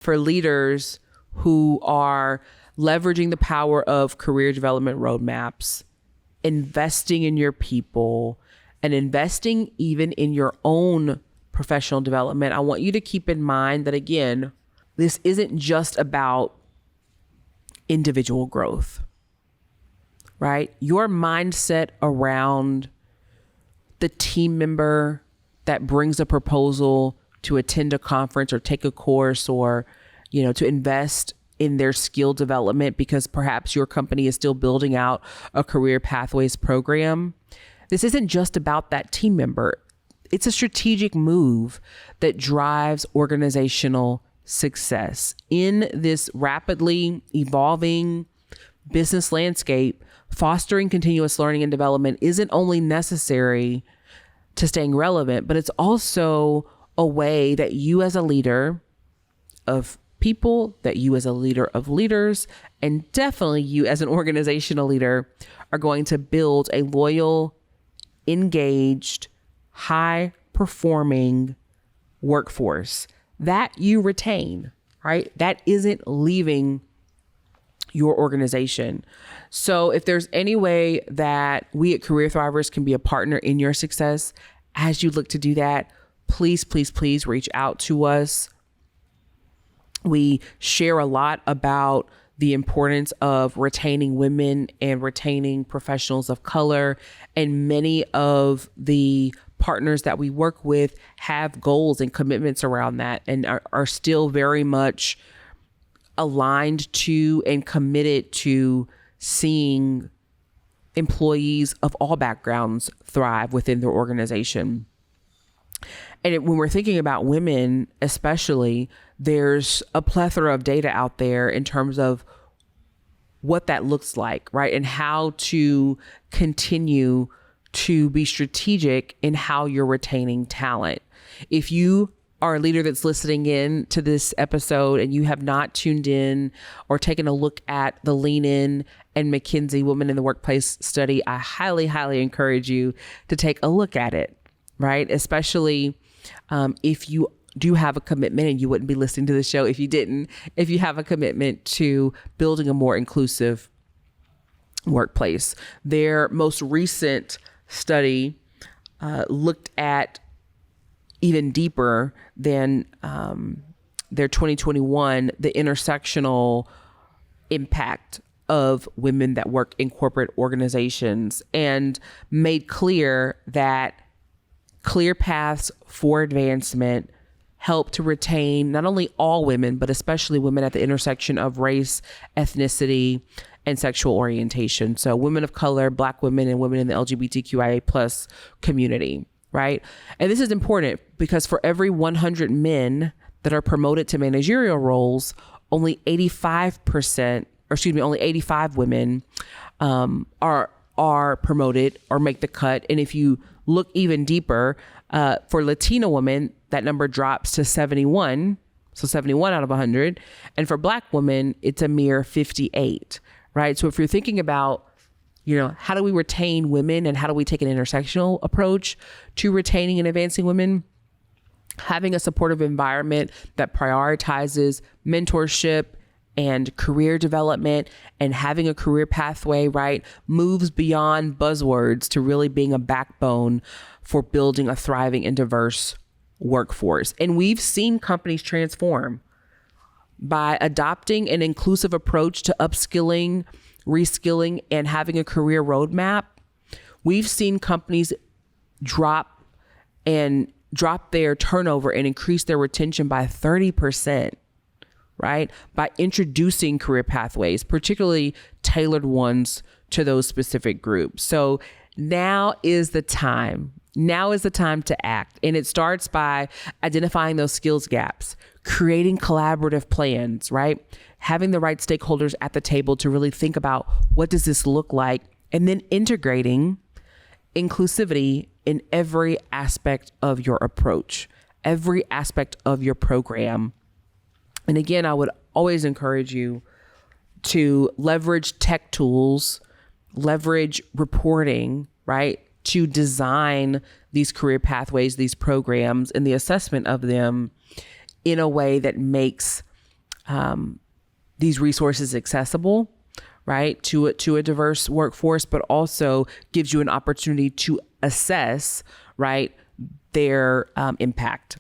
for leaders who are leveraging the power of career development roadmaps, investing in your people, and investing even in your own professional development, I want you to keep in mind that, again, this isn't just about individual growth, right? Your mindset around the team member that brings a proposal to attend a conference or take a course or, to invest in their skill development because perhaps your company is still building out a career pathways program. This isn't just about that team member. It's a strategic move that drives organizational success. In this rapidly evolving business landscape, fostering continuous learning and development isn't only necessary to staying relevant, but it's also a way that you as a leader of people, that you as a leader of leaders, and definitely you as an organizational leader are going to build a loyal, engaged, high-performing workforce that you retain, right? That isn't leaving your organization. So if there's any way that we at Career Thrivers can be a partner in your success, as you look to do that, please, please, please reach out to us. We share a lot about the importance of retaining women and retaining professionals of color. And many of the partners that we work with have goals and commitments around that and are still very much aligned to and committed to seeing employees of all backgrounds thrive within their organization. And when we're thinking about women, especially, there's a plethora of data out there in terms of what that looks like, right? And how to continue to be strategic in how you're retaining talent. If you are a leader that's listening in to this episode and you have not tuned in or taken a look at the Lean In and McKinsey Women in the Workplace study, I highly, highly encourage you to take a look at it, right? Especially if you do have a commitment, and you wouldn't be listening to the show if you didn't, if you have a commitment to building a more inclusive workplace. Their most recent study looked at even deeper than their 2021, the intersectional impact of women that work in corporate organizations, and made clear that clear paths for advancement help to retain not only all women, but especially women at the intersection of race, ethnicity, and sexual orientation. So women of color, Black women, and women in the LGBTQIA plus community, right? And this is important because for every 100 men that are promoted to managerial roles, only 85 women are promoted or make the cut. And if you look even deeper, for Latina women, that number drops to 71. So 71 out of 100. And for Black women, it's a mere 58, right? So if you're thinking about, how do we retain women and how do we take an intersectional approach to retaining and advancing women? Having a supportive environment that prioritizes mentorship and career development and having a career pathway, right, moves beyond buzzwords to really being a backbone for building a thriving and diverse workforce. And we've seen companies transform by adopting an inclusive approach to upskilling, reskilling, and having a career roadmap. We've seen companies drop their turnover and increase their retention by 30%, right? By introducing career pathways, particularly tailored ones to those specific groups. So now is the time. Now is the time to act. And it starts by identifying those skills gaps, creating collaborative plans, right? Having the right stakeholders at the table to really think about what does this look like, and then integrating inclusivity in every aspect of your approach, every aspect of your program. And again, I would always encourage you to leverage tech tools, leverage reporting, right, to design these career pathways, these programs, and the assessment of them in a way that makes these resources accessible, right, to a diverse workforce, but also gives you an opportunity to assess, right, their impact.